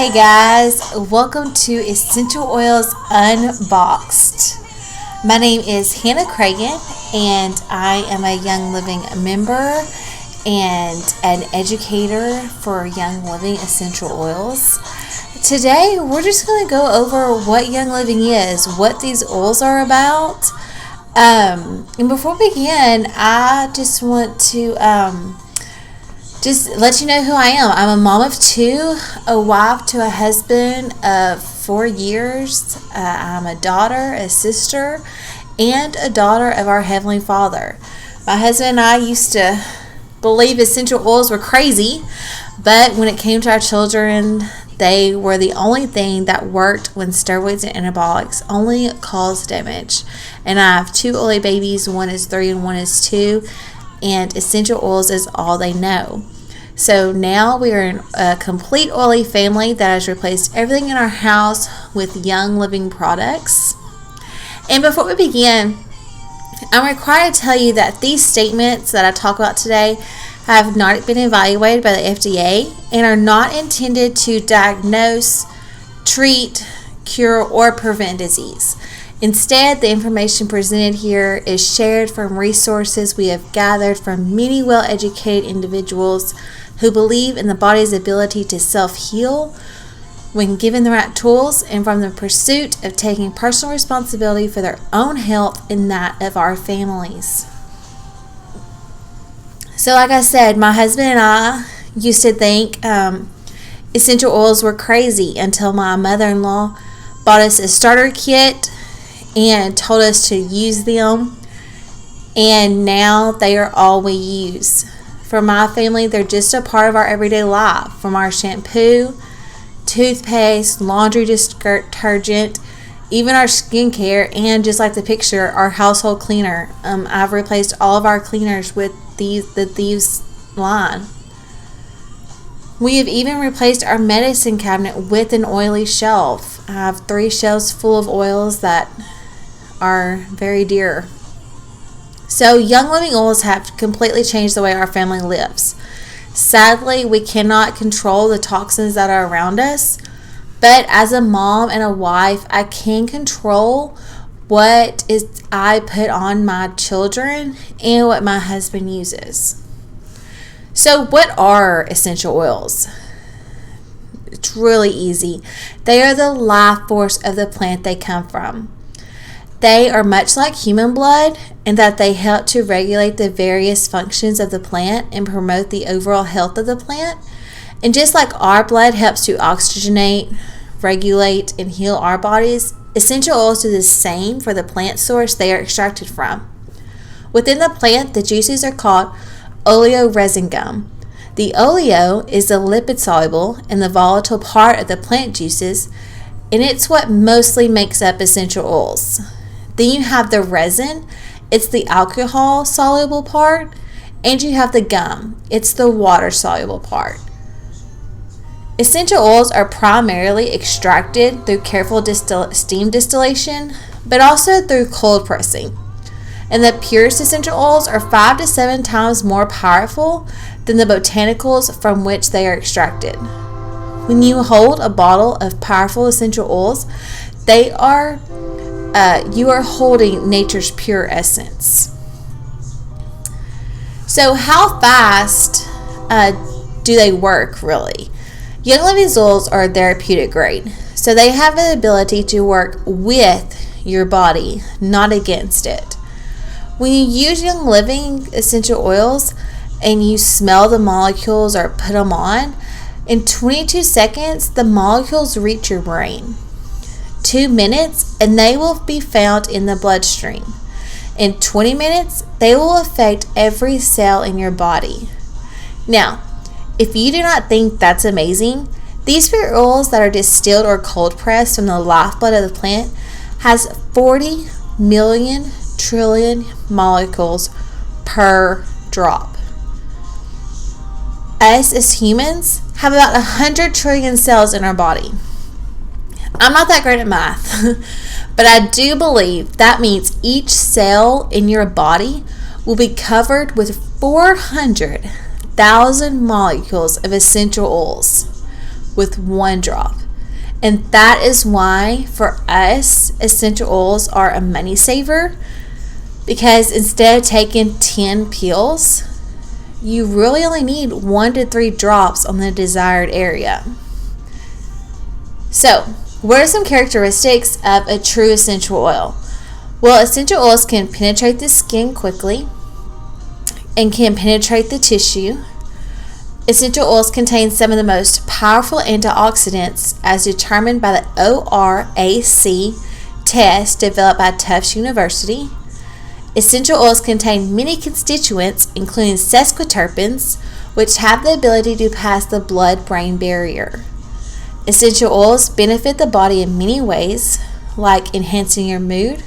Hey guys, welcome to Essential Oils Unboxed. My name is Hannah Cragen and I am a Young Living member and an educator for Young Living Essential Oils. Today we're just going to go over what Young Living is, what these oils are about. And before we begin, I just want to just let you know who I am. I'm a mom of two, a wife to a husband of 4 years. I'm a daughter, a sister, and a daughter of our Heavenly Father. My husband and I used to believe essential oils were crazy, but when it came to our children, they were the only thing that worked when steroids and antibiotics only caused damage. And I have two oily babies, one is 3 and one is 2. And essential oils is all they know. So now we are in a complete oily family that has replaced everything in our house with Young Living products. And before we begin, I'm required to tell you that these statements that I talk about today have not been evaluated by the FDA and are not intended to diagnose, treat, cure, or prevent disease. Instead, the information presented here is shared from resources we have gathered from many well-educated individuals who believe in the body's ability to self-heal when given the right tools, and from the pursuit of taking personal responsibility for their own health and that of our families. So like I said, my husband and I used to think essential oils were crazy until my mother-in-law bought us a starter kit and told us to use them, and now they are all we use. For my family, they're just a part of our everyday life, from our shampoo, toothpaste, laundry detergent, even our skincare, and just like the picture, our household cleaner. I've replaced all of our cleaners with these line. We have even replaced our medicine cabinet with an oily shelf. I have 3 shelves full of oils that are very dear. So Young Living oils have completely changed the way our family lives. Sadly, we cannot control the toxins that are around us, but as a mom and a wife, I can control what I put on my children and what my husband uses. So what are essential oils? It's really easy. They are the life force of the plant they come from. They are much like human blood in that they help to regulate the various functions of the plant and promote the overall health of the plant. And just like our blood helps to oxygenate, regulate, and heal our bodies, essential oils do the same for the plant source they are extracted from. Within the plant, the juices are called oleoresin gum. The oleo is the lipid-soluble and the volatile part of the plant juices, and it's what mostly makes up essential oils. Then you have the resin, it's the alcohol-soluble part, and you have the gum, it's the water-soluble part. Essential oils are primarily extracted through careful steam distillation, but also through cold pressing. And the purest essential oils are 5 to 7 times more powerful than the botanicals from which they are extracted. When you hold a bottle of powerful essential oils, you are holding nature's pure essence. So how fast do they work really? Young Living oils are therapeutic grade, so they have the ability to work with your body, not against it. When you use Young Living essential oils and you smell the molecules or put them on, in 22 seconds, the molecules reach your brain. 2 minutes, and they will be found in the bloodstream. In 20 minutes, they will affect every cell in your body. Now, if you do not think that's amazing, these pure oils that are distilled or cold pressed from the lifeblood of the plant has 40 million trillion molecules per drop. Us as humans have about 100 trillion cells in our body. I'm not that great at math, but I do believe that means each cell in your body will be covered with 400,000 molecules of essential oils. with 1 drop. And that is why for us, essential oils are a money saver, because instead of taking 10 pills, you really only need 1 to 3 drops on the desired area. So, what are some characteristics of a true essential oil? Well, essential oils can penetrate the skin quickly and can penetrate the tissue. Essential oils contain some of the most powerful antioxidants as determined by the ORAC test developed by Tufts University. Essential oils contain many constituents, including sesquiterpenes, which have the ability to pass the blood-brain barrier. Essential oils benefit the body in many ways, like enhancing your mood,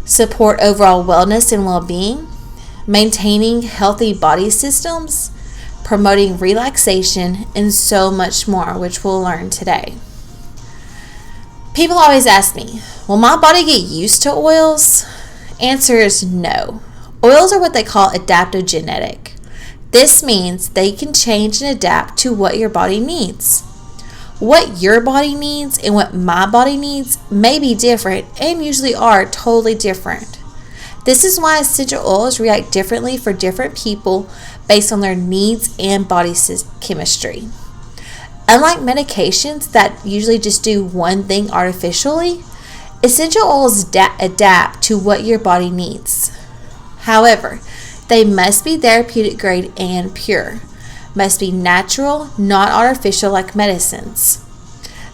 support overall wellness and well-being, maintaining healthy body systems, promoting relaxation, and so much more, which we'll learn today. People always ask me, will my body get used to oils? Answer is no. Oils are what they call adaptogenetic. This means they can change and adapt to what your body needs. What your body needs and what my body needs may be different, and usually are totally different. This is why essential oils react differently for different people based on their needs and body chemistry. Unlike medications that usually just do one thing artificially, essential oils adapt to what your body needs. However, they must be therapeutic grade and pure. Must be natural, not artificial like medicines.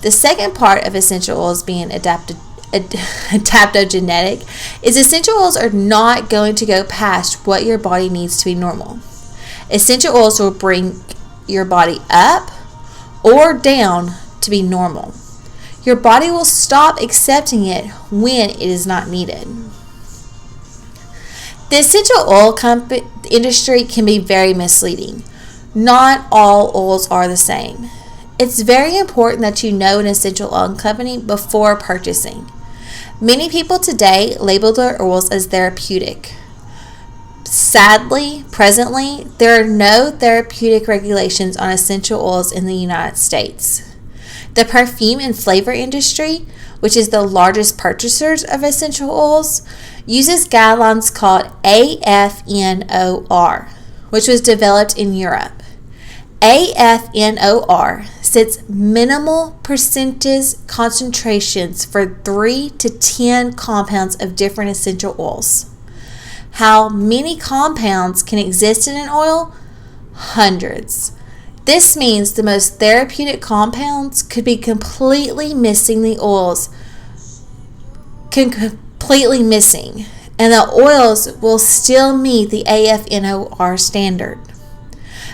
The second part of essential oils being adaptogenetic is essential oils are not going to go past what your body needs to be normal. Essential oils will bring your body up or down to be normal. Your body will stop accepting it when it is not needed. The essential oil industry can be very misleading. Not all oils are the same. It's very important that you know an essential oil company before purchasing. Many people today label their oils as therapeutic. Sadly, presently, there are no therapeutic regulations on essential oils in the United States. The perfume and flavor industry, which is the largest purchasers of essential oils, uses guidelines called AFNOR, which was developed in Europe. AFNOR sets minimal percentage concentrations for 3 to 10 compounds of different essential oils. How many compounds can exist in an oil? Hundreds. This means the most therapeutic compounds could be completely missing and the oils will still meet the AFNOR standard.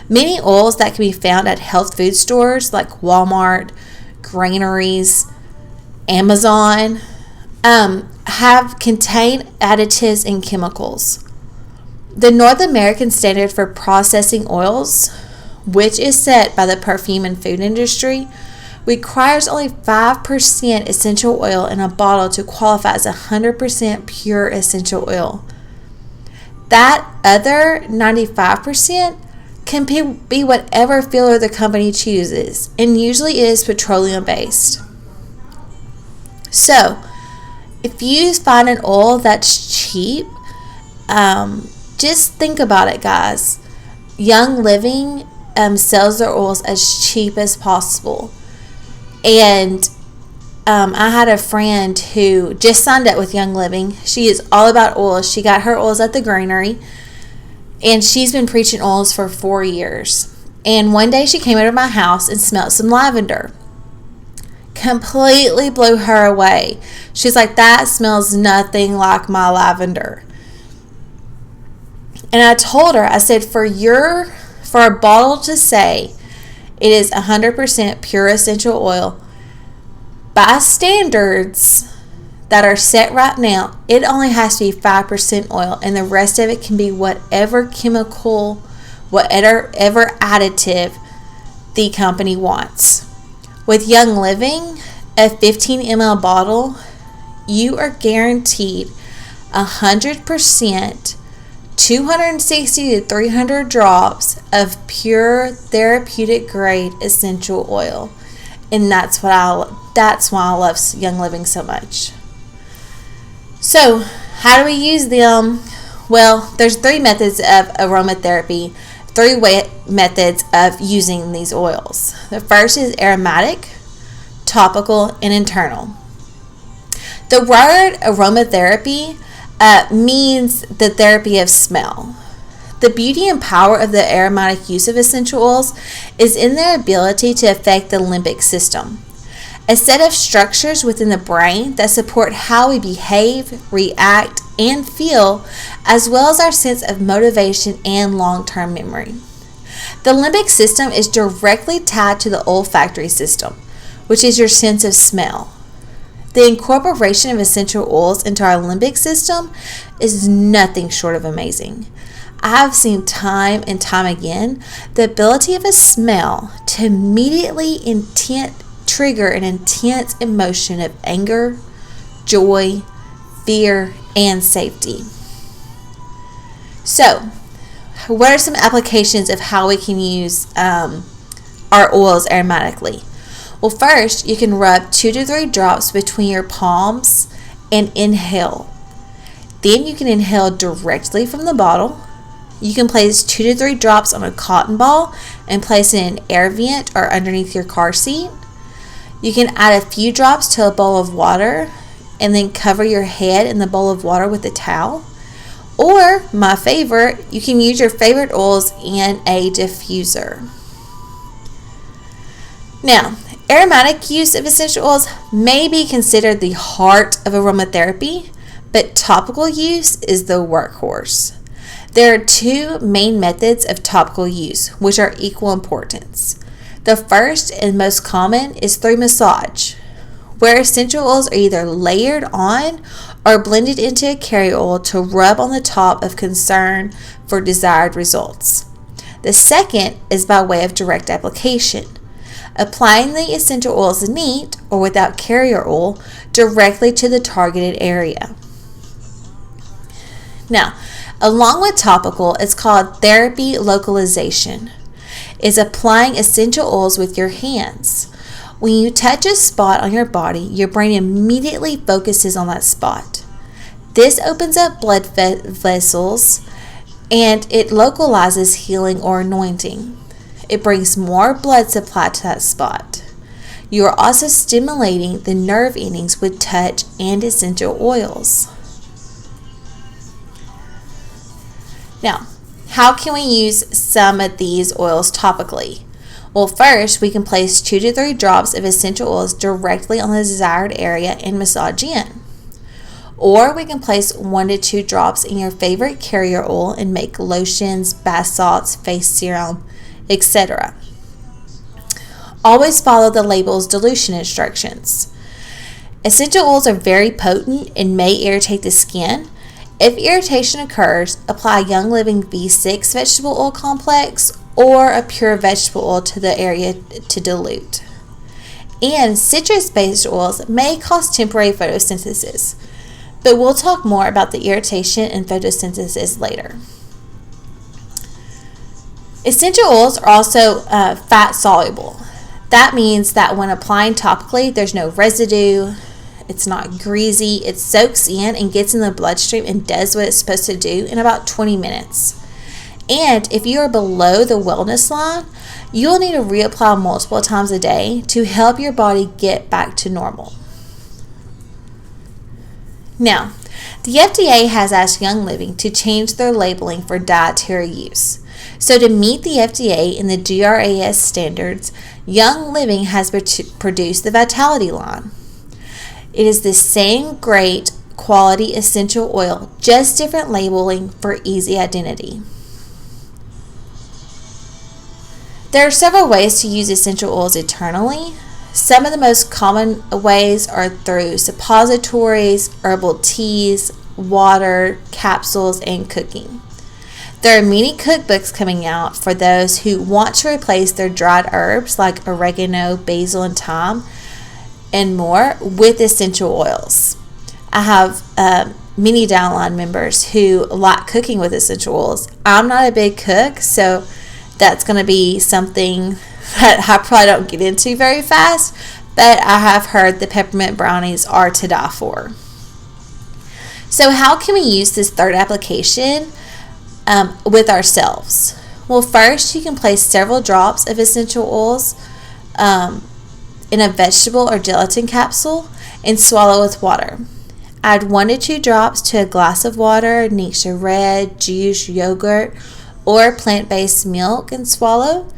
Many oils that can be found at health food stores like Walmart, granaries, Amazon, contain additives and chemicals. The North American standard for processing oils, which is set by the perfume and food industry, requires only 5% essential oil in a bottle to qualify as 100% pure essential oil. That other 95% can be whatever filler the company chooses, and usually is petroleum based. So, if you find an oil that's cheap, just think about it, guys. Young Living sells their oils as cheap as possible. And I had a friend who just signed up with Young Living. She is all about oils. She got her oils at the granary, and she's been preaching oils for 4 years. And one day she came over to my house and smelled some lavender. Completely blew her away. She's like, that smells nothing like my lavender. And I told her, I said, for a bottle to say it is 100% pure essential oil, by standards that are set right now, it only has to be 5% oil, and the rest of it can be whatever chemical, whatever additive the company wants. With Young Living, a 15 ml bottle, you are guaranteed 100% 260 to 300 drops of pure therapeutic grade essential oil. And that's why I love Young Living so much. So, how do we use them? Well, there's 3 methods of aromatherapy, 3 methods of using these oils. The first is aromatic, topical, and internal. The word aromatherapy means the therapy of smell. The beauty and power of the aromatic use of essential oils is in their ability to affect the limbic system, a set of structures within the brain that support how we behave, react, and feel, as well as our sense of motivation and long-term memory. The limbic system is directly tied to the olfactory system, which is your sense of smell. The incorporation of essential oils into our limbic system is nothing short of amazing. I have seen time and time again the ability of a smell to immediately trigger an intense emotion of anger, joy, fear, and safety. So, what are some applications of how we can use our oils aromatically? Well, first, you can rub 2 to 3 drops between your palms and inhale. Then you can inhale directly from the bottle. You can place 2 to 3 drops on a cotton ball and place it in an air vent or underneath your car seat. You can add a few drops to a bowl of water and then cover your head in the bowl of water with a towel. Or, my favorite, you can use your favorite oils in a diffuser. Now, aromatic use of essential oils may be considered the heart of aromatherapy, but topical use is the workhorse. There are 2 main methods of topical use, which are equal importance. The first and most common is through massage, where essential oils are either layered on or blended into a carrier oil to rub on the top of concern for desired results. The second is by way of direct application, applying the essential oils neat or without carrier oil directly to the targeted area. Now, along with topical, it's called therapy localization. It's applying essential oils with your hands. When you touch a spot on your body, your brain immediately focuses on that spot. This opens up blood vessels and it localizes healing or anointing. It brings more blood supply to that spot. You are also stimulating the nerve endings with touch and essential oils. Now, how can we use some of these oils topically? Well, first, we can place 2 to 3 drops of essential oils directly on the desired area and massage in. Or we can place 1 to 2 drops in your favorite carrier oil and make lotions, bath salts, face serum, etc. Always follow the label's dilution instructions. Essential oils are very potent and may irritate the skin. If irritation occurs, apply Young Living V6 vegetable oil complex or a pure vegetable oil to the area to dilute. And citrus-based oils may cause temporary photosynthesis, but we'll talk more about the irritation and photosynthesis later. Essential oils are also fat soluble. That means that when applying topically, there's no residue, it's not greasy, it soaks in and gets in the bloodstream and does what it's supposed to do in about 20 minutes. And if you are below the wellness line, you'll need to reapply multiple times a day to help your body get back to normal. Now, the FDA has asked Young Living to change their labeling for dietary use. So to meet the FDA and the DRAS standards, Young Living has produced the Vitality line. It is the same great quality essential oil, just different labeling for easy identity. There are several ways to use essential oils internally. Some of the most common ways are through suppositories, herbal teas, water, capsules, and cooking. There are many cookbooks coming out for those who want to replace their dried herbs like oregano, basil, and thyme, and more with essential oils. I have many downline members who like cooking with essential oils. I'm not a big cook, so that's going to be something that I probably don't get into very fast, but I have heard the peppermint brownies are to die for. So how can we use this third application with ourselves? Well, first you can place several drops of essential oils in a vegetable or gelatin capsule and swallow with water. Add 1 to 2 drops to a glass of water, next to red, juice, yogurt, or plant-based milk and swallow.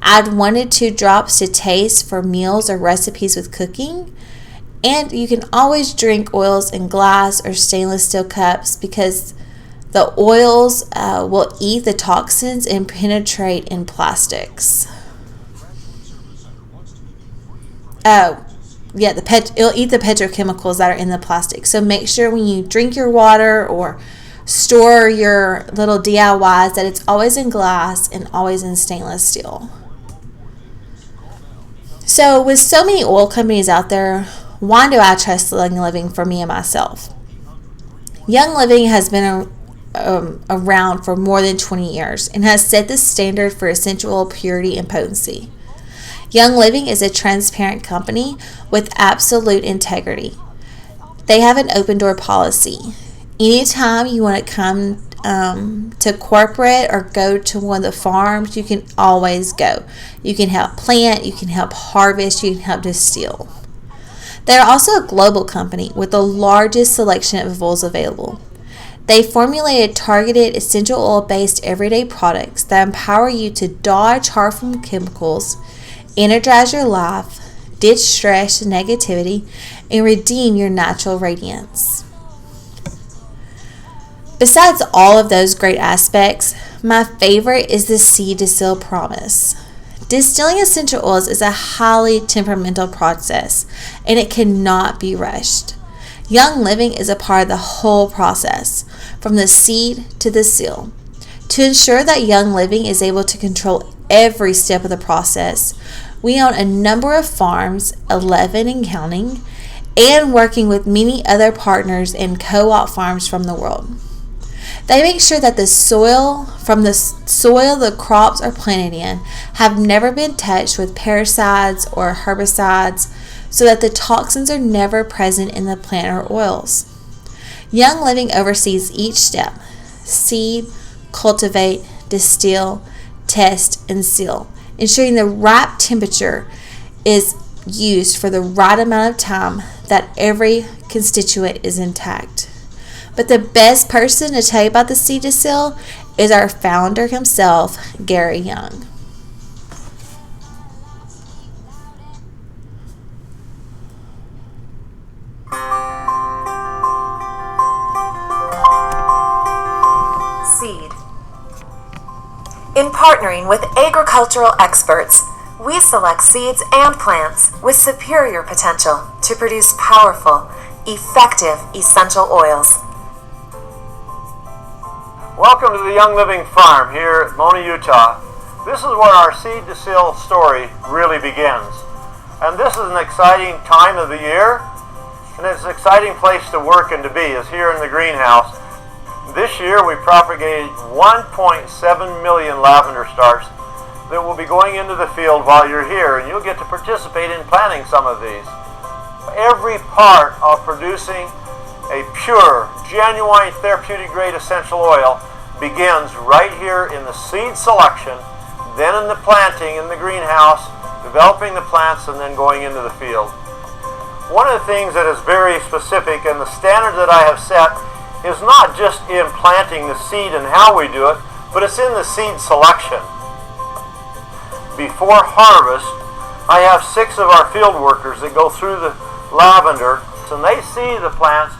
Add 1 to 2 drops to taste for meals or recipes with cooking. And you can always drink oils in glass or stainless steel cups because the oils will eat the toxins and penetrate in plastics. It'll eat the petrochemicals that are in the plastic. So make sure when you drink your water or store your little DIYs that it's always in glass and always in stainless steel. So with so many oil companies out there, why do I trust Young Living for me and myself? Young Living has been around for more than 20 years and has set the standard for essential oil purity and potency. Young Living is a transparent company with absolute integrity. They have an open door policy. Anytime you want to come to corporate or go to one of the farms, you can always go. You can help plant, you can help harvest, you can help distill. They're also a global company with the largest selection of oils available. They formulated targeted essential oil-based everyday products that empower you to dodge harmful chemicals, energize your life, ditch stress and negativity, and redeem your natural radiance. Besides all of those great aspects, my favorite is the seed to seal promise. Distilling essential oils is a highly temperamental process, and it cannot be rushed. Young Living is a part of the whole process, from the seed to the seal. To ensure that Young Living is able to control every step of the process, we own a number of farms, 11 and counting, and working with many other partners and co-op farms from the world. They make sure that the soil the crops are planted in have never been touched with parasites or herbicides, so that the toxins are never present in the plant or oils. Young Living oversees each step: seed, cultivate, distill, test, and seal, ensuring the right temperature is used for the right amount of time that every constituent is intact. But the best person to tell you about the seed to seal is our founder himself, Gary Young. Seed. In partnering with agricultural experts, we select seeds and plants with superior potential to produce powerful, effective essential oils. Welcome to the Young Living Farm here at Mona, Utah. This is where our seed to seal story really begins. And this is an exciting time of the year, and it's an exciting place to work and to be, is here in the greenhouse. This year we propagated 1.7 million lavender stars that will be going into the field while you're here, and you'll get to participate in planting some of these. Every part of producing a pure, genuine, therapeutic grade essential oil begins right here in the seed selection, then in the planting in the greenhouse, developing the plants, and then going into the field. One of the things that is very specific, and the standard that I have set, is not just in planting the seed and how we do it, but it's in the seed selection. Before harvest, I have 6 of our field workers that go through the lavender, and they see the plants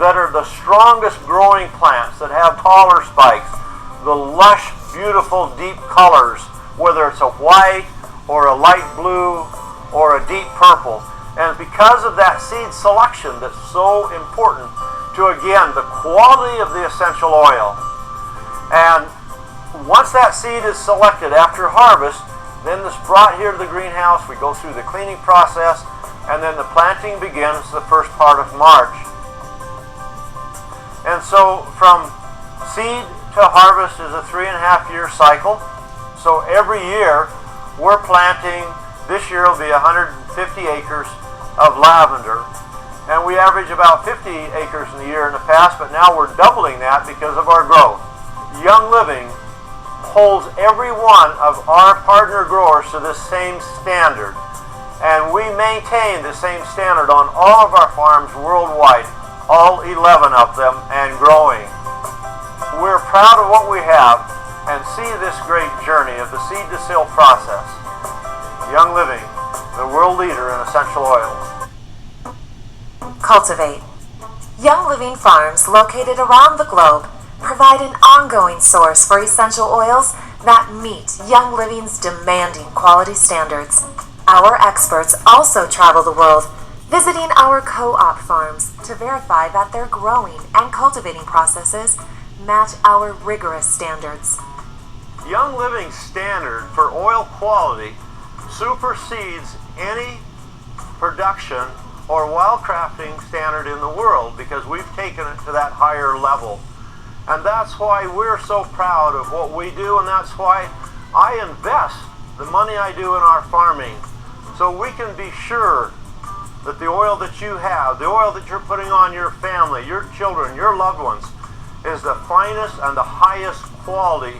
that are the strongest growing plants, that have taller spikes, the lush, beautiful, deep colors, whether it's a white or a light blue or a deep purple. And because of that seed selection that's so important to, again, the quality of the essential oil. And once that seed is selected after harvest, then it's brought here to the greenhouse, we go through the cleaning process, and then the planting begins the first part of March. And so from seed to harvest is a 3.5-year cycle. So every year we're planting, this year will be 150 acres of lavender. And we average about 50 acres in a year in the past, but now we're doubling that because of our growth. Young Living holds every one of our partner growers to the same standard. And we maintain the same standard on all of our farms worldwide, all 11 of them, and growing. We're proud of what we have and see this great journey of the seed to sale process. Young Living, the world leader in essential oils. Cultivate. Young Living farms located around the globe provide an ongoing source for essential oils that meet Young Living's demanding quality standards. Our experts also travel the world, visiting our co-op farms to verify that their growing and cultivating processes match our rigorous standards. Young Living's standard for oil quality supersedes any production or wildcrafting standard in the world because we've taken it to that higher level. And that's why we're so proud of what we do, and that's why I invest the money I do in our farming, so we can be sure that the oil that you have, the oil that you're putting on your family, your children, your loved ones, is the finest and the highest quality,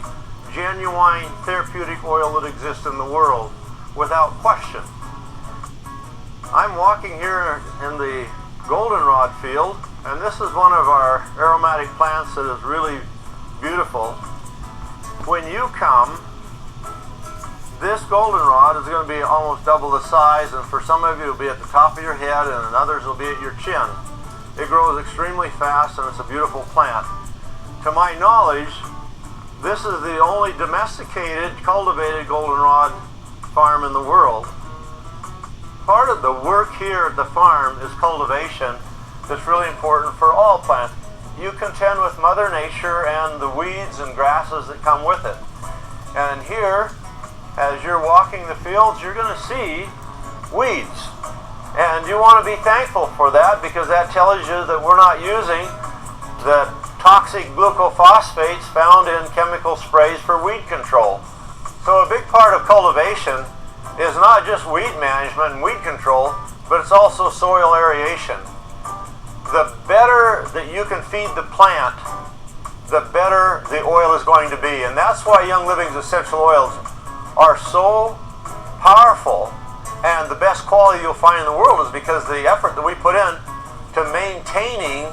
genuine therapeutic oil that exists in the world, without question. I'm walking here in the goldenrod field, and this is one of our aromatic plants that is really beautiful. When you come, this goldenrod is going to be almost double the size, and for some of you it will be at the top of your head and in others it will be at your chin. It grows extremely fast and it's a beautiful plant. To my knowledge, this is the only domesticated, cultivated goldenrod farm in the world. Part of the work here at the farm is cultivation that's really important for all plants. You contend with Mother Nature and the weeds and grasses that come with it. And here, as you're walking the fields, you're going to see weeds. And you want to be thankful for that, because that tells you that we're not using the toxic glucophosphates found in chemical sprays for weed control. So a big part of cultivation is not just weed management and weed control, but it's also soil aeration. The better that you can feed the plant, the better the oil is going to be. And that's why Young Living's essential oils are so powerful, and the best quality you'll find in the world is because the effort that we put in to maintaining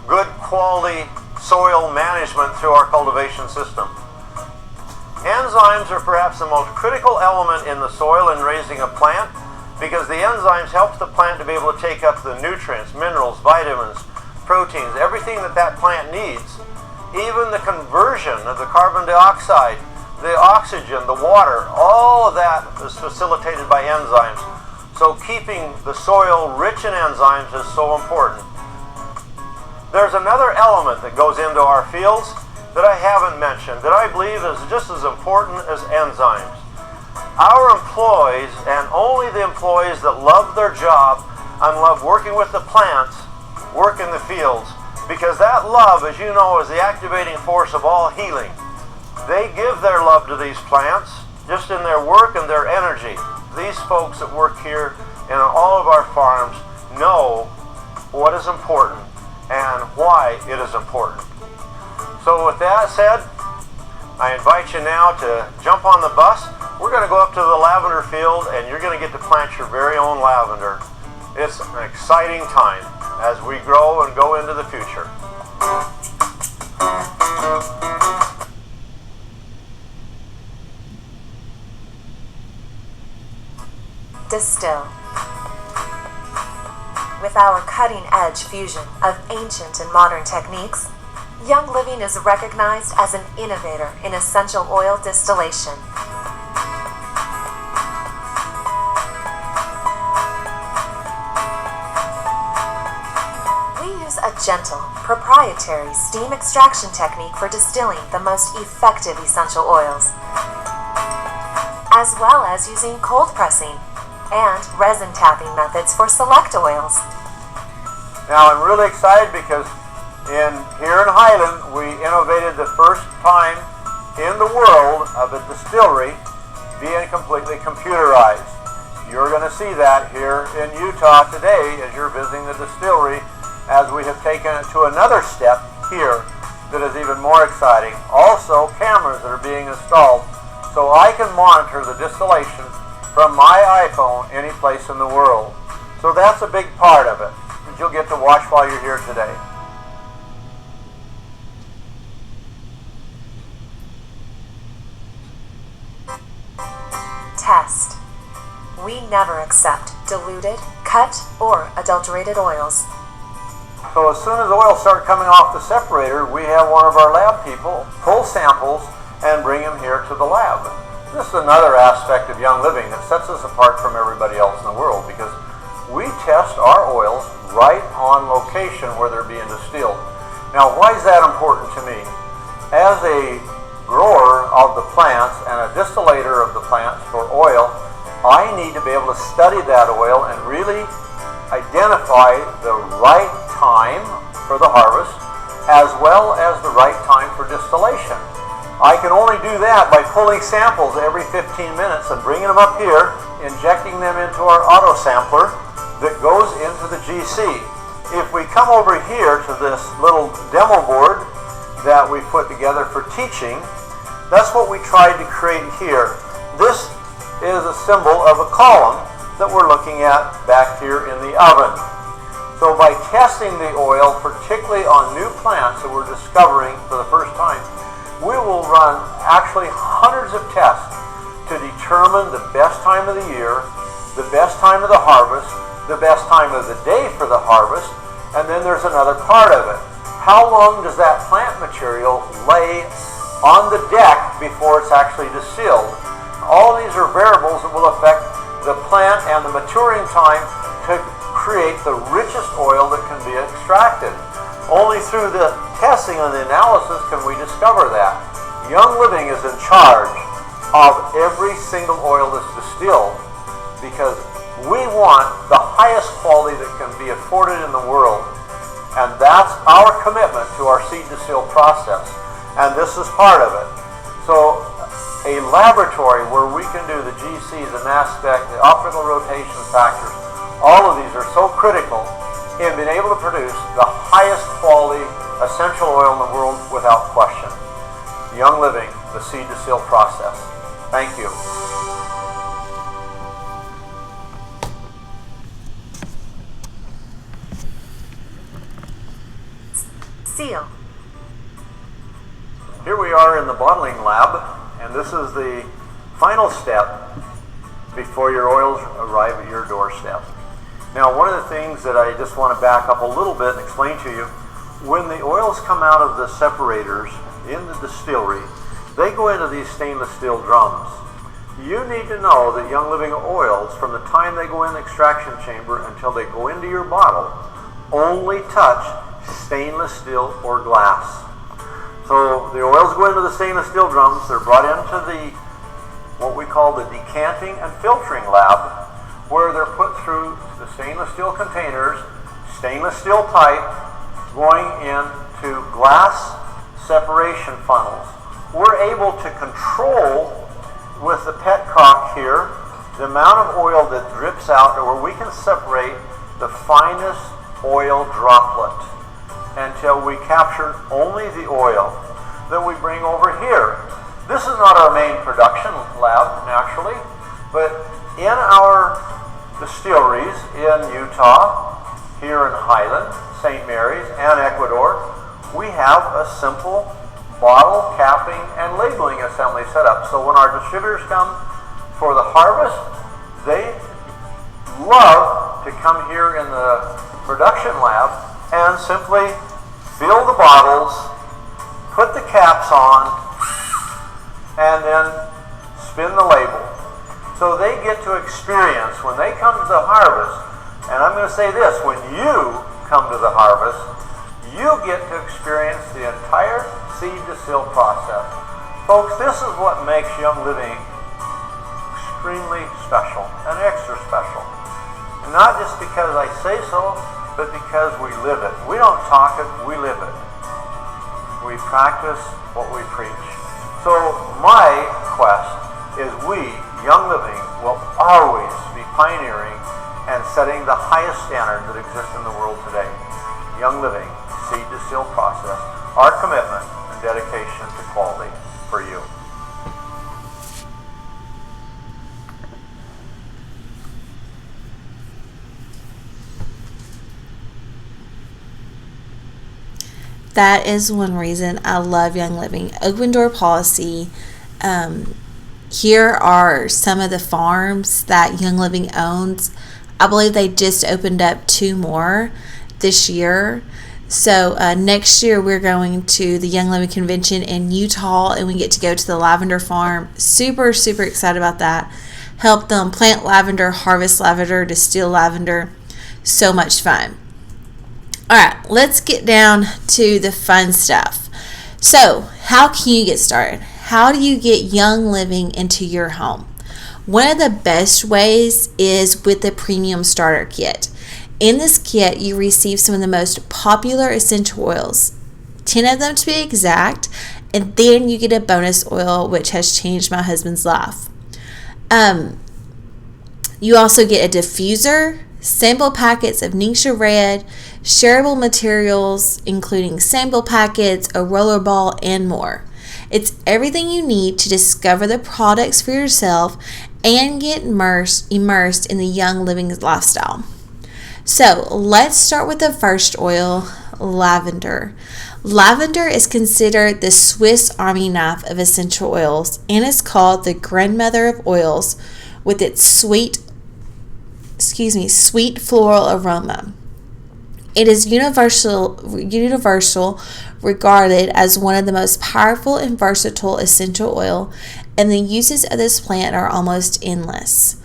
good quality soil management through our cultivation system. Enzymes are perhaps the most critical element in the soil in raising a plant, because the enzymes help the plant to be able to take up the nutrients, minerals, vitamins, proteins, everything that that plant needs. Even the conversion of the carbon dioxide, the oxygen, the water, all of that is facilitated by enzymes. So keeping the soil rich in enzymes is so important. There's another element that goes into our fields that I haven't mentioned that I believe is just as important as enzymes. Our employees, and only the employees that love their job and love working with the plants, work in the fields, because that love, as you know, is the activating force of all healing. They give their love to these plants just in their work and their energy. These folks that work here and on all of our farms know what is important and why it is important. So with that said, I invite you now to jump on the bus. We're going to go up to the lavender field, and you're going to get to plant your very own lavender. It's an exciting time as we grow and go into the future. Distill. With our cutting-edge fusion of ancient and modern techniques, Young Living is recognized as an innovator in essential oil distillation. We use a gentle, proprietary steam extraction technique for distilling the most effective essential oils, as well as using cold pressing and resin tapping methods for select oils. Now I'm really excited because Here in Highland, we innovated the first time in the world of a distillery being completely computerized. You're going to see that here in Utah today as you're visiting the distillery, as we have taken it to another step here that is even more exciting. Also, cameras that are being installed so I can monitor the distillation from my iPhone any place in the world. So that's a big part of it that you'll get to watch while you're here today. Test. We never accept diluted, cut, or adulterated oils. So as soon as the oils start coming off the separator, we have one of our lab people pull samples and bring them here to the lab. This is another aspect of Young Living that sets us apart from everybody else in the world, because we test our oils right on location where they're being distilled. Now, why is that important to me? As a grower of the plants and a distillator of the plants for oil, I need to be able to study that oil and really identify the right time for the harvest as well as the right time for distillation. I can only do that by pulling samples every 15 minutes and bringing them up here, injecting them into our auto sampler that goes into the GC. If we come over here to this little demo board that we put together for teaching, that's what we tried to create here. This is a symbol of a column that we're looking at back here in the oven. So by testing the oil, particularly on new plants that we're discovering for the first time, we will run actually hundreds of tests to determine the best time of the year, the best time of the harvest, the best time of the day for the harvest, and then there's another part of it. How long does that plant material lay on the deck before it's actually distilled? All these are variables that will affect the plant and the maturing time to create the richest oil that can be extracted. Only through the testing and the analysis can we discover that. Young Living is in charge of every single oil that's distilled because we want the highest quality that can be afforded in the world, and that's our commitment to our seed to seal process, and this is part of it. So a laboratory where we can do the GCs, the mass spec, the optical rotation factors, all of these are so critical in being able to produce the highest quality essential oil in the world without question. Young Living, the seed to seal process. Thank you. Seal. Here we are in the bottling lab, and this is the final step before your oils arrive at your doorstep. Now, one of the things that I just want to back up a little bit and explain to you, when the oils come out of the separators in the distillery, they go into these stainless steel drums. You need to know that Young Living oils, from the time they go in the extraction chamber until they go into your bottle, only touch stainless steel or glass. So the oils go into the stainless steel drums, they're brought into what we call the decanting and filtering lab, where they're put through the stainless steel containers, stainless steel pipe, going into glass separation funnels. We're able to control with the petcock here the amount of oil that drips out, or where we can separate the finest oil droplet until we capture only the oil that we bring over here. This is not our main production lab, naturally, but in our distilleries in Utah, here in Highland, St. Mary's, and Ecuador, we have a simple bottle capping and labeling assembly set up. So when our distributors come for the harvest, they love to come here in the production lab and simply fill the bottles, put the caps on, and then spin the label. So they get to experience, when they come to the harvest, and I'm going to say this, when you come to the harvest, you get to experience the entire seed to seal process. Folks, this is what makes Young Living extremely special and extra special. And not just because I say so, but because we live it. We don't talk it, we live it. We practice what we preach. So my quest is we, Young Living, will always be pioneering and setting the highest standard that exists in the world today. Young Living, seed to seal process, our commitment and dedication to quality for you. That is one reason I love Young Living. Open door policy. Here are some of the farms that Young Living owns. I believe they just opened up 2 more this year. So next year we're going to the Young Living Convention in Utah, and we get to go to the lavender farm. Super, super excited about that. Help them plant lavender, harvest lavender, distill lavender. So much fun. All right, let's get down to the fun stuff. So, how can you get started? How do you get Young Living into your home? One of the best ways is with the Premium Starter Kit. In this kit, you receive some of the most popular essential oils, 10 of them to be exact, and then you get a bonus oil, which has changed my husband's life. You also get a diffuser, sample packets of Ningxia Red, shareable materials including sample packets, a roller ball, and more. It's everything you need to discover the products for yourself and get immersed in the Young Living lifestyle. So let's start with the first oil, lavender. Lavender is considered the Swiss Army knife of essential oils and is called the grandmother of oils with its sweet floral aroma. It is universal regarded as one of the most powerful and versatile essential oil, and the uses of this plant are almost endless.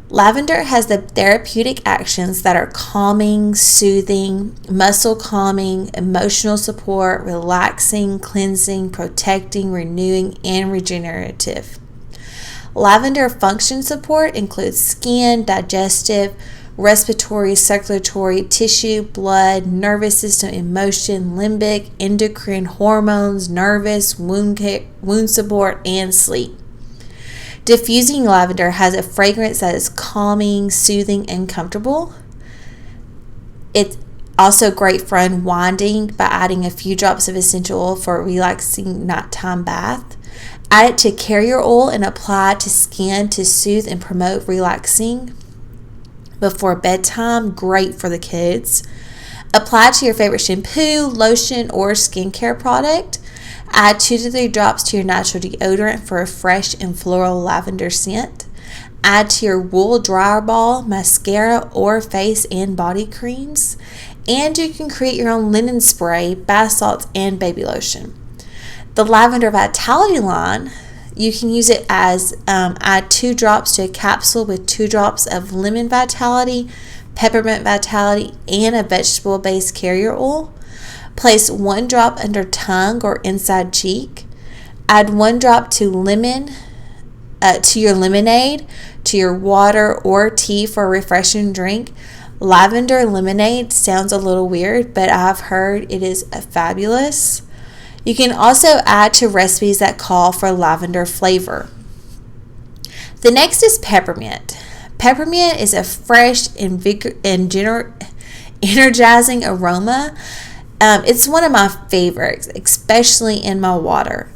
Lavender has the therapeutic actions that are calming, soothing, muscle calming, emotional support, relaxing, cleansing, protecting, renewing, and regenerative. Lavender function support includes skin, digestive, respiratory, circulatory, tissue, blood, nervous system, emotion, limbic, endocrine, hormones, nervous, wound support, and sleep. Diffusing lavender has a fragrance that is calming, soothing, and comfortable. It's also great for unwinding by adding a few drops of essential oil for a relaxing nighttime bath. Add it to carrier oil and apply it to skin to soothe and promote relaxing before bedtime. Great for the kids. Apply to your favorite shampoo, lotion, or skincare product. Add 2 to 3 drops to your natural deodorant for a fresh and floral lavender scent. Add to your wool dryer ball, mascara, or face and body creams. And you can create your own linen spray, bath salts, and baby lotion. The Lavender Vitality line, you can use it as add 2 drops to a capsule with 2 drops of lemon vitality, peppermint vitality, and a vegetable-based carrier oil. Place 1 drop under tongue or inside cheek. Add 1 drop to your lemonade, to your water or tea for a refreshing drink. Lavender lemonade sounds a little weird, but I've heard it is fabulous. You can also add to recipes that call for lavender flavor. The next is peppermint. Peppermint is a fresh and energizing aroma. It's one of my favorites, especially in my water.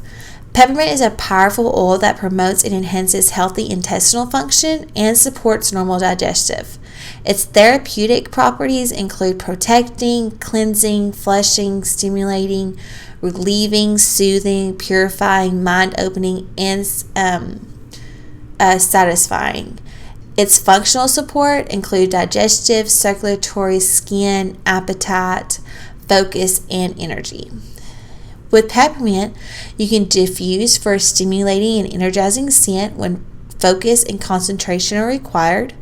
Peppermint is a powerful oil that promotes and enhances healthy intestinal function and supports normal digestive. Its therapeutic properties include protecting, cleansing, flushing, stimulating, relieving, soothing, purifying, mind-opening, and satisfying. Its functional support include digestive, circulatory, skin, appetite, focus, and energy. With peppermint, you can diffuse for a stimulating and energizing scent when focus and concentration are required.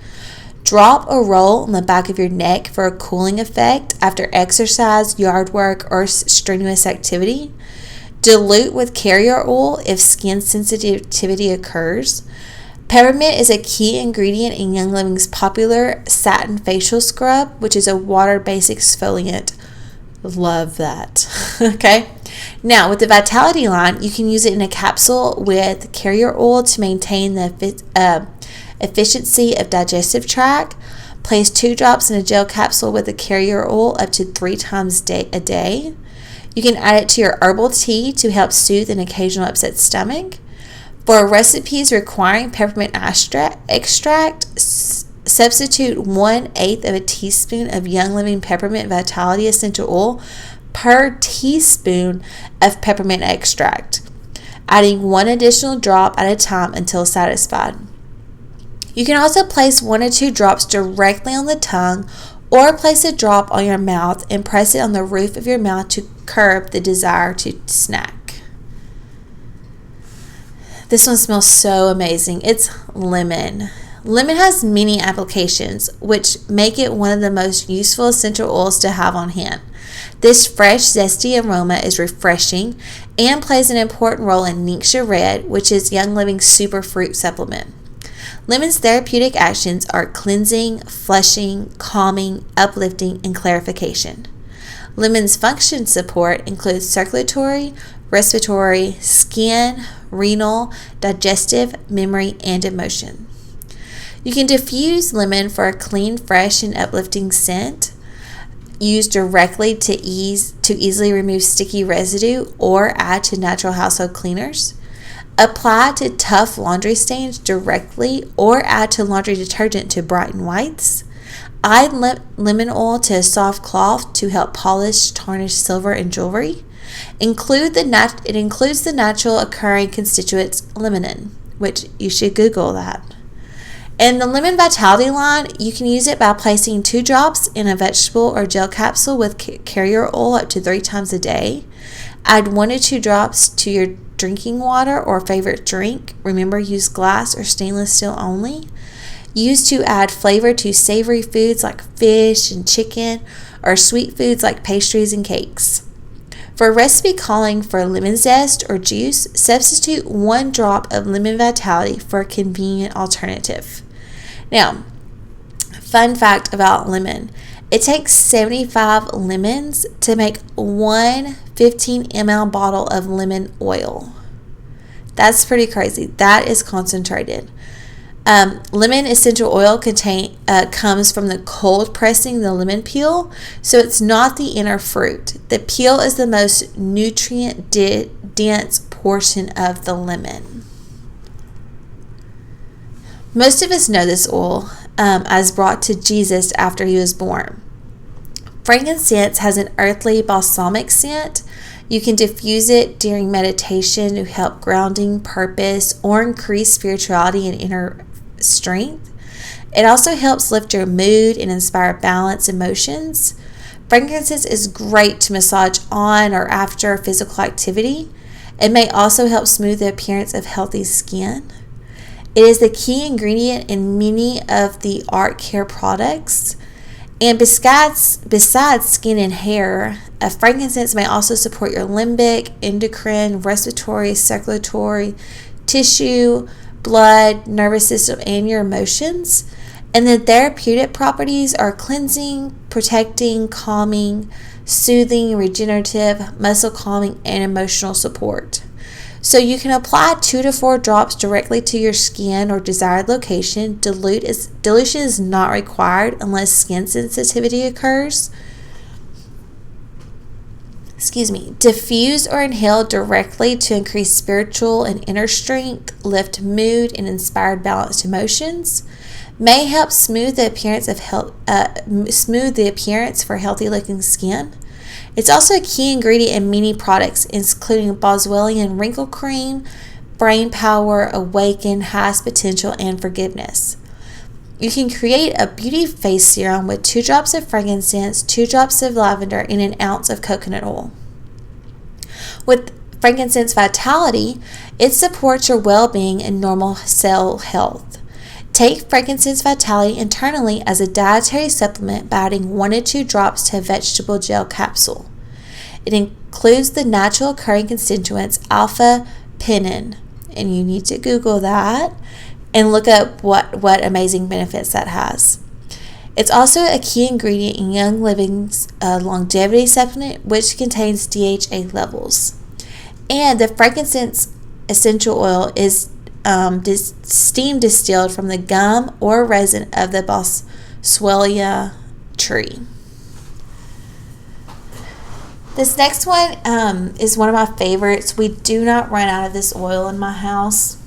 Drop or roll on the back of your neck for a cooling effect after exercise, yard work, or strenuous activity. Dilute with carrier oil if skin sensitivity occurs. Peppermint is a key ingredient in Young Living's popular satin facial scrub, which is a water-based exfoliant. Love that. Okay. Now, with the Vitality line, you can use it in a capsule with carrier oil to maintain the efficiency of digestive tract. Place 2 drops in a gel capsule with the carrier oil up to 3 times a day. You can add it to your herbal tea to help soothe an occasional upset stomach. For recipes requiring peppermint extract, substitute 1/8 of a teaspoon of Young Living Peppermint Vitality Essential Oil per teaspoon of peppermint extract, adding 1 additional drop at a time until satisfied. You can also place 1 or 2 drops directly on the tongue, or place a drop on your mouth and press it on the roof of your mouth to curb the desire to snack. This one smells so amazing. It's lemon. Lemon has many applications, which make it one of the most useful essential oils to have on hand. This fresh, zesty aroma is refreshing and plays an important role in Nixia Red, which is Young Living's super fruit supplement. Lemon's therapeutic actions are cleansing, flushing, calming, uplifting, and clarification. Lemon's function support includes circulatory, respiratory, skin, renal, digestive, memory, and emotion. You can diffuse lemon for a clean, fresh, and uplifting scent. Use directly to easily remove sticky residue or add to natural household cleaners. Apply to tough laundry stains directly or add to laundry detergent to brighten whites. Add lemon oil to a soft cloth to help polish, tarnish silver and jewelry. It includes the natural occurring constituents lemon, which you should Google that. In the Lemon Vitality line, you can use it by placing 2 drops in a vegetable or gel capsule with carrier oil up to 3 times a day. Add 1 or 2 drops to your drinking water or favorite drink. Remember, use glass or stainless steel only. Use to add flavor to savory foods like fish and chicken, or sweet foods like pastries and cakes. For a recipe calling for lemon zest or juice, substitute 1 drop of Lemon Vitality for a convenient alternative. Now, fun fact about lemon. It takes 75 lemons to make 1 15 ml bottle of lemon oil. That's pretty crazy. That is concentrated. Lemon essential oil comes from the cold pressing the lemon peel, so it's not the inner fruit. The peel is the most nutrient dense portion of the lemon. Most of us know this oil as brought to Jesus after he was born. Frankincense has an earthly balsamic scent. You can diffuse it during meditation to help grounding, purpose, or increase spirituality and inner strength. It also helps lift your mood and inspire balanced emotions. Frankincense is great to massage on or after physical activity. It may also help smooth the appearance of healthy skin. It is the key ingredient in many of the art care products. And besides skin and hair, frankincense may also support your limbic, endocrine, respiratory, circulatory, tissue, blood, nervous system, and your emotions. And the therapeutic properties are cleansing, protecting, calming, soothing, regenerative, muscle calming, and emotional support. So you can apply 2 to 4 drops directly to your skin or desired location. Dilution is not required unless skin sensitivity occurs. Diffuse or inhale directly to increase spiritual and inner strength, lift mood, and inspire balanced emotions. May help smooth the appearance for healthy looking skin. It's also a key ingredient in many products, including Boswellian Wrinkle Cream, Brain Power, Awaken, Highest Potential, and Forgiveness. You can create a beauty face serum with 2 drops of frankincense, 2 drops of lavender, and an ounce of coconut oil. With Frankincense Vitality, it supports your well-being and normal cell health. Take Frankincense Vitality internally as a dietary supplement by adding 1 or 2 drops to a vegetable gel capsule. It includes the natural occurring constituents alpha-pinene, and you need to Google that, and look up what amazing benefits that has. It's also a key ingredient in Young Living's longevity supplement, which contains DHA levels. And the frankincense essential oil is steam distilled from the gum or resin of the boswellia tree. This next one is one of my favorites. We do not run out of this oil in my house.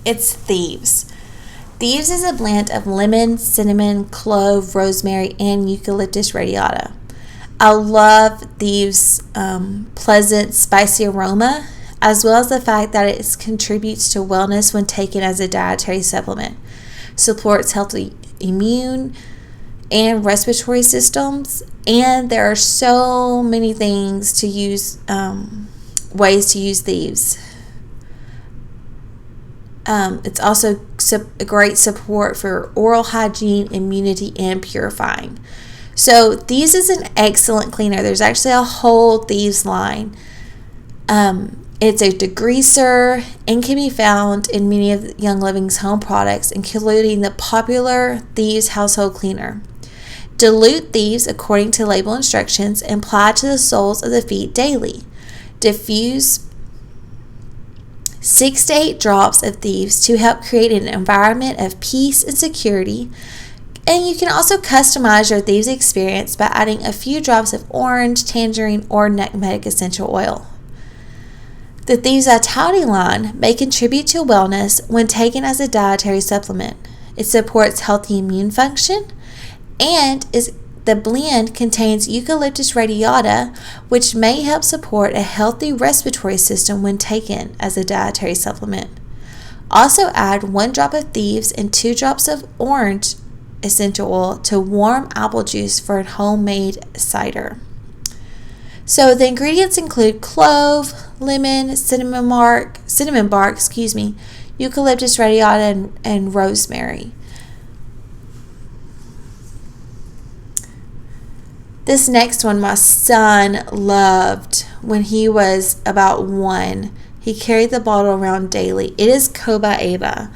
It's Thieves. Thieves is a blend of lemon, cinnamon, clove, rosemary, and eucalyptus radiata. I love Thieves' pleasant, spicy aroma, as well as the fact that it contributes to wellness when taken as a dietary supplement. Supports healthy immune and respiratory systems, and there are so many things to use, ways to use Thieves. It's also a great support for oral hygiene, immunity, and purifying. So Thieves is an excellent cleaner. There's actually a whole Thieves line. It's a degreaser and can be found in many of Young Living's home products, including the popular Thieves household cleaner. Dilute Thieves according to label instructions and apply to the soles of the feet daily. Diffuse 6 to 8 drops of Thieves to help create an environment of peace and security. And you can also customize your Thieves experience by adding a few drops of orange, tangerine, or nutmeg essential oil. The Thieves Vitality line may contribute to wellness when taken as a dietary supplement. It supports healthy immune function, and the blend contains eucalyptus radiata, which may help support a healthy respiratory system when taken as a dietary supplement. Also add 1 drop of Thieves and 2 drops of orange essential oil to warm apple juice for a homemade cider. So the ingredients include clove, lemon, cinnamon bark, eucalyptus radiata, and rosemary. This next one my son loved when he was about 1. He carried the bottle around daily. It is Cobaiba.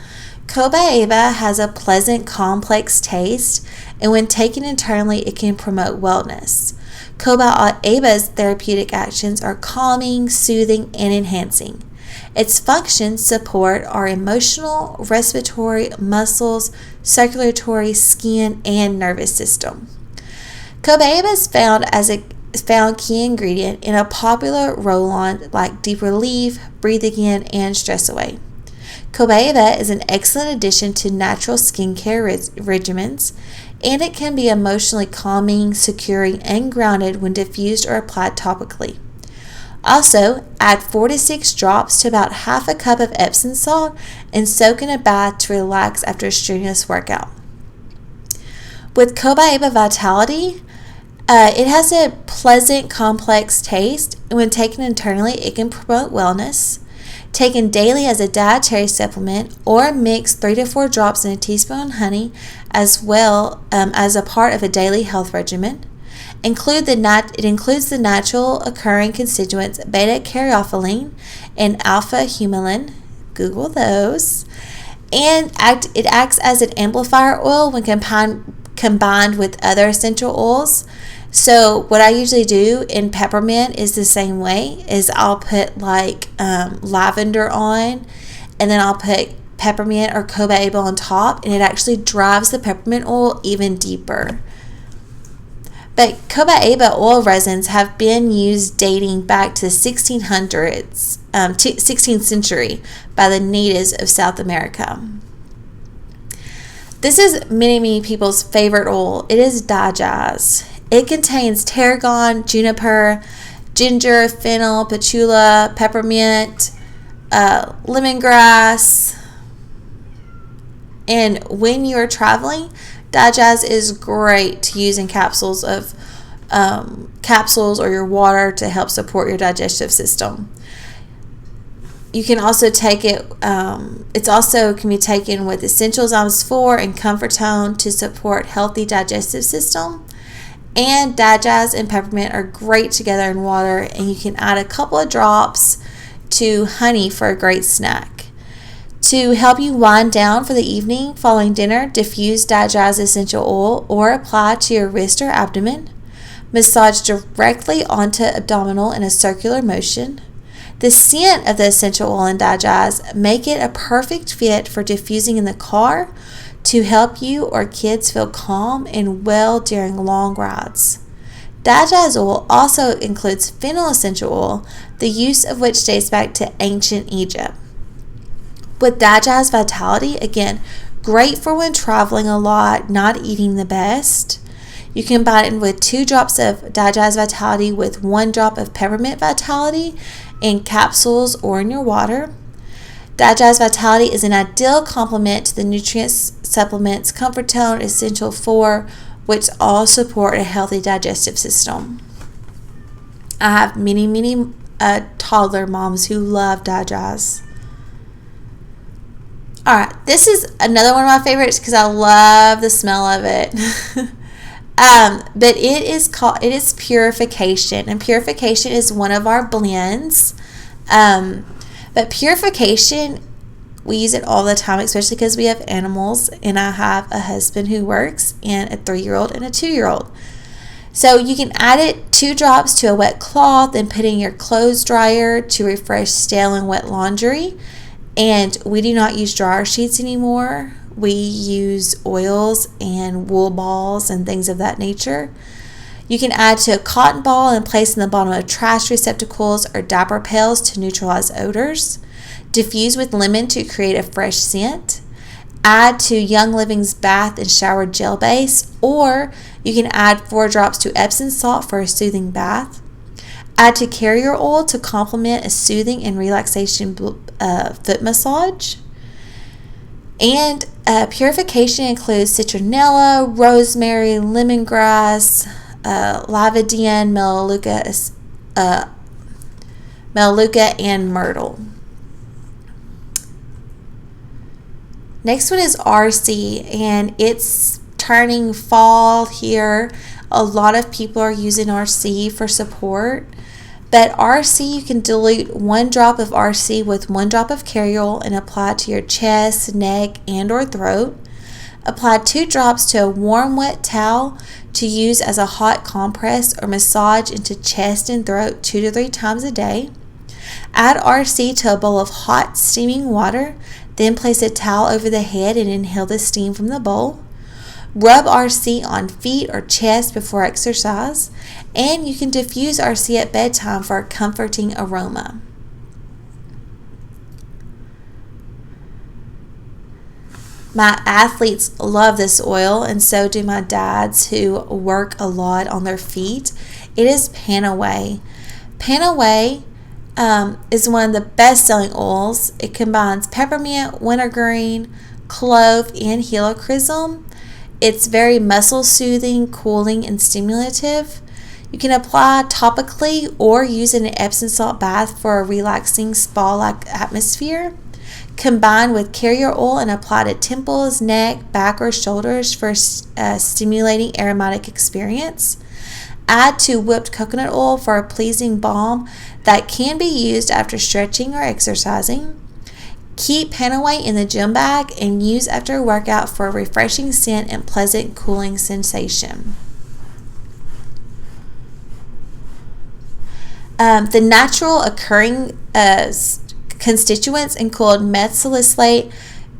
Cobaiba has a pleasant, complex taste, and when taken internally, it can promote wellness. Cobaiba's therapeutic actions are calming, soothing, and enhancing. Its functions support our emotional, respiratory, muscles, circulatory, skin, and nervous system. Cobaiba is found key ingredient in a popular roll-on like Deep Relief, Breathe Again, and Stress Away. Cobaiba is an excellent addition to natural skincare regimens, and it can be emotionally calming, securing, and grounded when diffused or applied topically. Also, add 4 to 6 drops to about half a cup of Epsom salt and soak in a bath to relax after a strenuous workout. With Cobaiba Vitality, it has a pleasant, complex taste, and when taken internally, it can promote wellness. Taken daily as a dietary supplement, or mix 3 to 4 drops in a teaspoon of honey, as well as a part of a daily health regimen. It includes the natural occurring constituents beta-caryophyllene and alpha-humulin. Google those. And it acts as an amplifier oil when combined with other essential oils. So what I usually do in peppermint is the same way, is I'll put like lavender on, and then I'll put peppermint or Cobaiba on top, and it actually drives the peppermint oil even deeper. But Cobaiba oil resins have been used dating back to the 16th century by the natives of South America. This is many people's favorite oil. It is Digest. It contains tarragon, juniper, ginger, fennel, patchouli, peppermint, lemongrass. And when you're traveling, Digest is great to use in capsules or your water to help support your digestive system. You can also take it, it also can be taken with Essential Zymes 4 and Comfortone to support healthy digestive system. And Digest and peppermint are great together in water, and you can add a couple of drops to honey for a great snack. To help you wind down for the evening following dinner, diffuse Digest essential oil or apply to your wrist or abdomen. Massage directly onto abdominal in a circular motion. The scent of the essential oil and Digest make it a perfect fit for diffusing in the car to help you or kids feel calm and well during long rides. Digest oil also includes fennel essential oil, the use of which dates back to ancient Egypt. With Digest Vitality, again, great for when traveling a lot, not eating the best. You can combine it with 2 drops of Digest Vitality with 1 drop of Peppermint Vitality in capsules or in your water. Digest Vitality is an ideal complement to the nutrient supplements Comfort Tone, Essential 4, which all support a healthy digestive system. I have many toddler moms who love Digest. Alright, this is another one of my favorites because I love the smell of it. But it is Purification, and Purification is one of our blends. But Purification, we use it all the time, especially because we have animals, and I have a husband who works, and a 3-year-old and a 2-year-old. So you can add it 2 drops to a wet cloth and put in your clothes dryer to refresh stale and wet laundry. And we do not use dryer sheets anymore. We use oils and wool balls and things of that nature. You can add to a cotton ball and place in the bottom of trash receptacles or diaper pails to neutralize odors. Diffuse with lemon to create a fresh scent. Add to Young Living's bath and shower gel base, or you can add 4 drops to Epsom salt for a soothing bath. Add to carrier oil to complement a soothing and relaxation foot massage. And Purification includes citronella, rosemary, lemongrass, lavandin, melaleuca, and myrtle. Next one is RC, and it's turning fall here. A lot of people are using RC for support. But RC, you can dilute 1 drop of RC with 1 drop of carrier oil and apply it to your chest, neck, and or throat. Apply 2 drops to a warm wet towel to use as a hot compress or massage into chest and throat 2 to 3 times a day. Add RC to a bowl of hot steaming water, then place a towel over the head and inhale the steam from the bowl. Rub RC on feet or chest before exercise, and you can diffuse RC at bedtime for a comforting aroma. My athletes love this oil, and so do my dads who work a lot on their feet. It is Panaway. Panaway is one of the best-selling oils. It combines peppermint, wintergreen, clove, and helichrysum. It's very muscle soothing, cooling, and stimulative. You can apply topically or use in an Epsom salt bath for a relaxing spa-like atmosphere. Combine with carrier oil and apply to temples, neck, back, or shoulders for a stimulating aromatic experience. Add to whipped coconut oil for a pleasing balm that can be used after stretching or exercising. Keep Panaway in the gym bag and use after a workout for a refreshing scent and pleasant cooling sensation. The natural occurring constituents include methylsalicylate,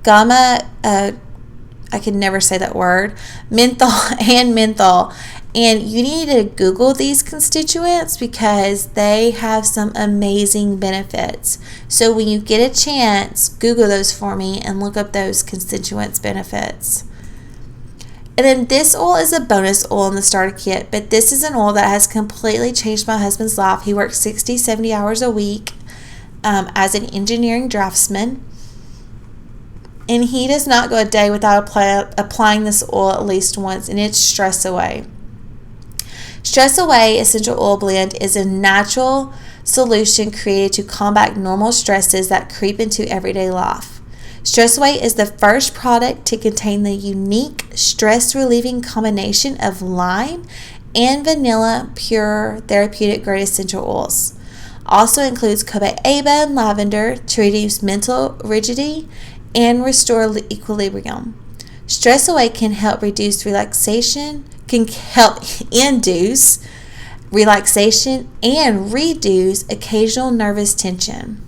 gamma, I can never say that word, menthol, and you need to Google these constituents because they have some amazing benefits. So when you get a chance, Google those for me and look up those constituents benefits. And then this oil is a bonus oil in the starter kit, but this is an oil that has completely changed my husband's life. He works 60, 70 hours a week as an engineering draftsman, and he does not go a day without applying this oil at least once, and it's Stress Away. Stress Away Essential Oil Blend is a natural solution created to combat normal stresses that creep into everyday life. Stress Away is the first product to contain the unique stress-relieving combination of lime and vanilla pure therapeutic grade essential oils. Also includes copaiba and lavender to reduce mental rigidity and restore equilibrium. Stress Away can help induce relaxation and reduce occasional nervous tension.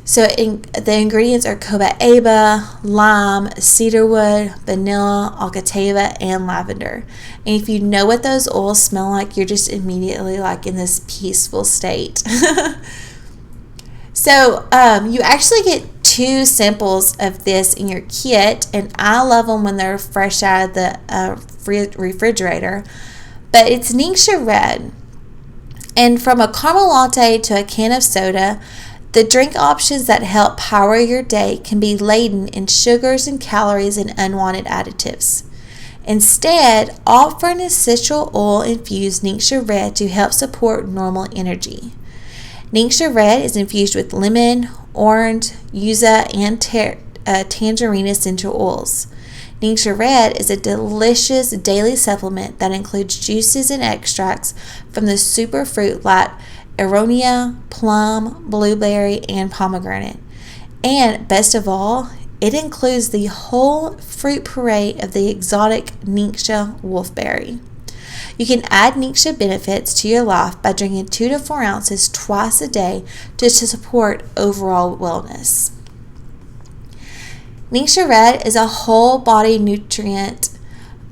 So the ingredients are cobaiba, lime, cedarwood, vanilla, alcatava, and lavender. And if you know what those oils smell like, you're just immediately like in this peaceful state. So you actually get 2 samples of this in your kit, and I love them when they're fresh out of the refrigerator. But it's Ningxia Red. And from a caramel latte to a can of soda, the drink options that help power your day can be laden in sugars and calories and unwanted additives. Instead, opt for an essential oil-infused Ningxia Red to help support normal energy. Ningxia Red is infused with lemon, orange, yuzu, and tangerine essential oils. Ningxia Red is a delicious daily supplement that includes juices and extracts from the superfruit like aronia, plum, blueberry, and pomegranate. And best of all, it includes the whole fruit puree of the exotic Ningxia wolfberry. You can add Ningxia benefits to your life by drinking 2 to 4 ounces twice a day to support overall wellness. Ningxia Red is a whole body nutrient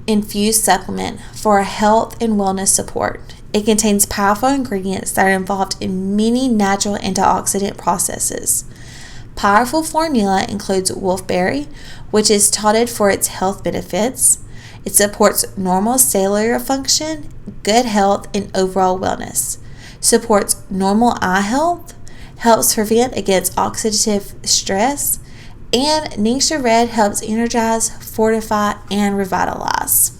infused supplement for health and wellness support. It contains powerful ingredients that are involved in many natural antioxidant processes. Powerful formula includes wolfberry, which is touted for its health benefits. It supports normal cellular function, good health, and overall wellness. Supports normal eye health, helps prevent against oxidative stress, and Ningxia Red helps energize, fortify, and revitalize.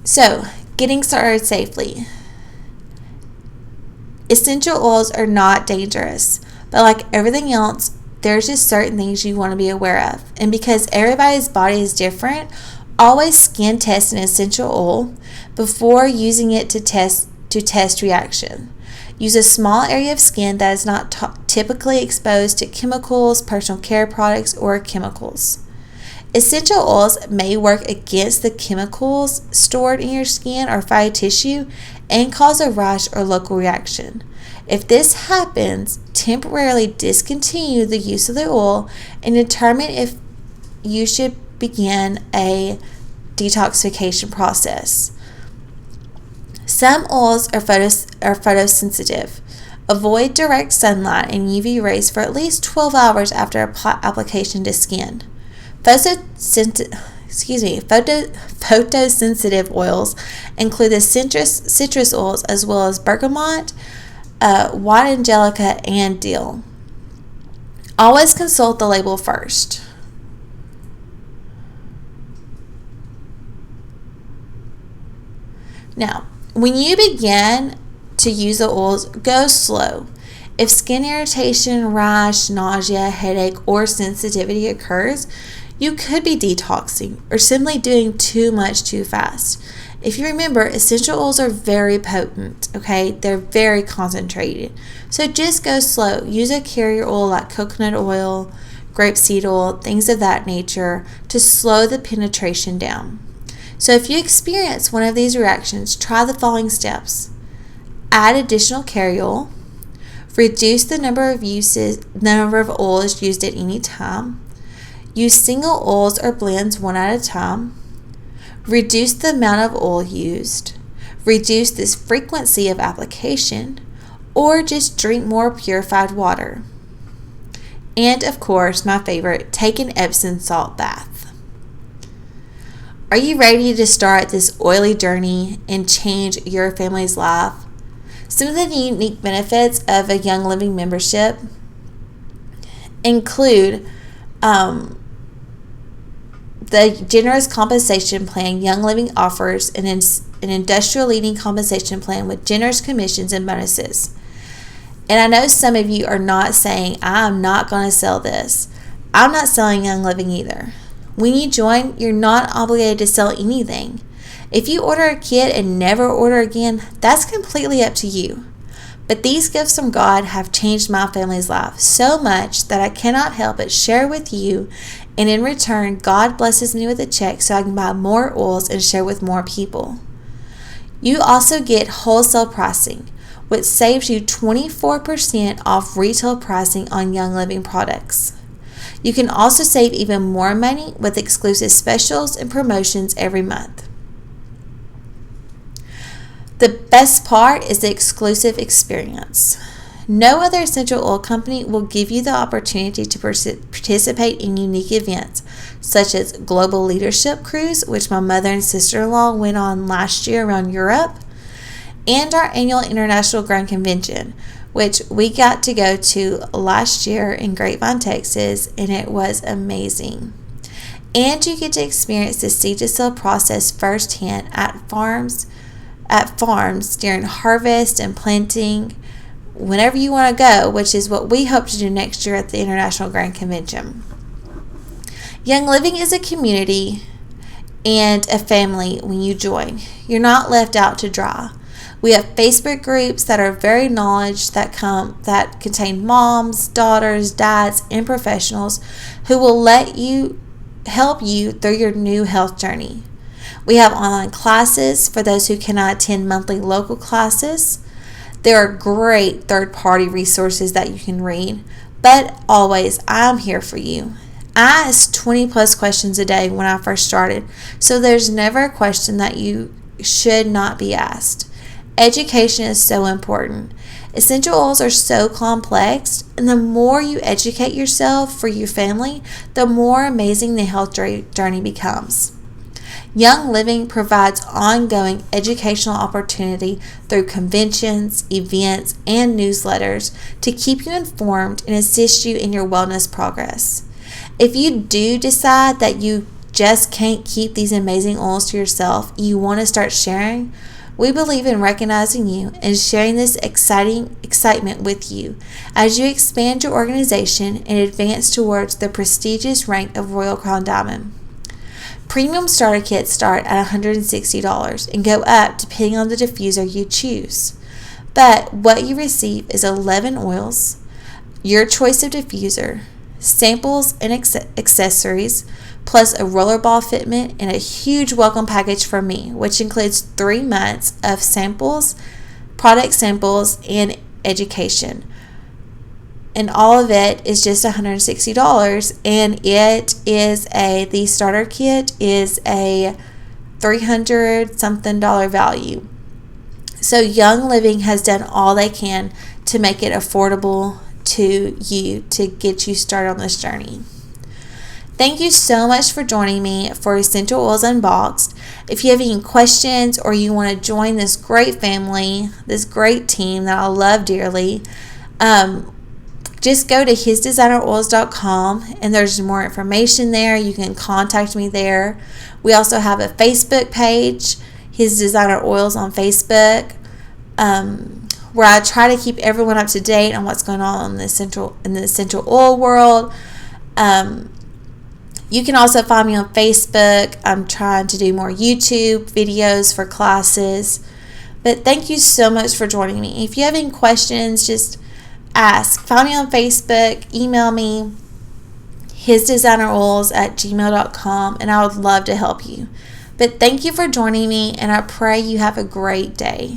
So, getting started safely. Essential oils are not dangerous, but like everything else, there's just certain things you want to be aware of. And because everybody's body is different, always skin test an essential oil before using it to test reaction. Use a small area of skin that is not typically exposed to chemicals, personal care products, or chemicals. Essential oils may work against the chemicals stored in your skin or fatty tissue and cause a rash or local reaction. If this happens, temporarily discontinue the use of the oil and determine if you should begin a detoxification process. Some oils are photosensitive. Avoid direct sunlight and UV rays for at least 12 hours after application to skin. Photosensitive oils include the citrus oils as well as bergamot, white angelica, and dill. Always consult the label first. Now, when you begin to use the oils, go slow. If skin irritation, rash, nausea, headache, or sensitivity occurs, you could be detoxing or simply doing too much too fast. If you remember, essential oils are very potent, okay? They're very concentrated. So just go slow. Use a carrier oil like coconut oil, grapeseed oil, things of that nature to slow the penetration down. So if you experience one of these reactions, try the following steps. Add additional carrier oil. Reduce the number of oils used at any time. Use single oils or blends one at a time. Reduce the amount of oil used. Reduce the frequency of application. Or just drink more purified water. And of course, my favorite, take an Epsom salt bath. Are you ready to start this oily journey and change your family's life? Some of the unique benefits of a Young Living membership include the generous compensation plan. Young Living offers an industry-leading compensation plan with generous commissions and bonuses. And I know some of you are not saying, I'm not going to sell this. I'm not selling Young Living either. When you join, you're not obligated to sell anything. If you order a kit and never order again, that's completely up to you. But these gifts from God have changed my family's life so much that I cannot help but share with you. And in return, God blesses me with a check so I can buy more oils and share with more people. You also get wholesale pricing, which saves you 24% off retail pricing on Young Living products. You can also save even more money with exclusive specials and promotions every month. The best part is the exclusive experience. No other essential oil company will give you the opportunity to participate in unique events, such as Global Leadership Cruise, which my mother and sister-in-law went on last year around Europe, and our annual International Grown Convention, which we got to go to last year in Grapevine, Texas, and it was amazing. And you get to experience the seed to sale process firsthand at farms during harvest and planting, whenever you want to go, which is what we hope to do next year at the International Grown Convention. Young Living is a community and a family when you join. You're not left out to dry. We have Facebook groups that are very knowledge that contain moms, daughters, dads, and professionals who will help you through your new health journey. We have online classes for those who cannot attend monthly local classes. There are great third-party resources that you can read, but always, I'm here for you. I asked 20 plus questions a day when I first started, so there's never a question that you should not be asked. Education is so important. Essential oils are so complex, and the more you educate yourself for your family, the more amazing the health journey becomes. Young Living provides ongoing educational opportunity through conventions, events, and newsletters to keep you informed and assist you in your wellness progress. If you do decide that you just can't keep these amazing oils to yourself, you want to start sharing, we believe in recognizing you and sharing this excitement with you as you expand your organization and advance towards the prestigious rank of Royal Crown Diamond. Premium starter kits start at $160 and go up depending on the diffuser you choose. But what you receive is 11 oils, your choice of diffuser, samples and accessories, plus a rollerball fitment and a huge welcome package from me, which includes 3 months of samples, product samples, and education. And all of it is just $160, and the starter kit is a $300 something value. So Young Living has done all they can to make it affordable to you to get you started on this journey. Thank you so much for joining me for Essential Oils Unboxed. If you have any questions or you want to join this great family, this great team that I love dearly, just go to hisdesigneroils.com and there's more information there. You can contact me there. We also have a Facebook page, His Designer Oils on Facebook, where I try to keep everyone up to date on what's going on in the essential oil world. You can also find me on Facebook. I'm trying to do more YouTube videos for classes. But thank you so much for joining me. If you have any questions, just ask. Find me on Facebook, email me, hisdesigneroils@gmail.com, and I would love to help you. But thank you for joining me, and I pray you have a great day.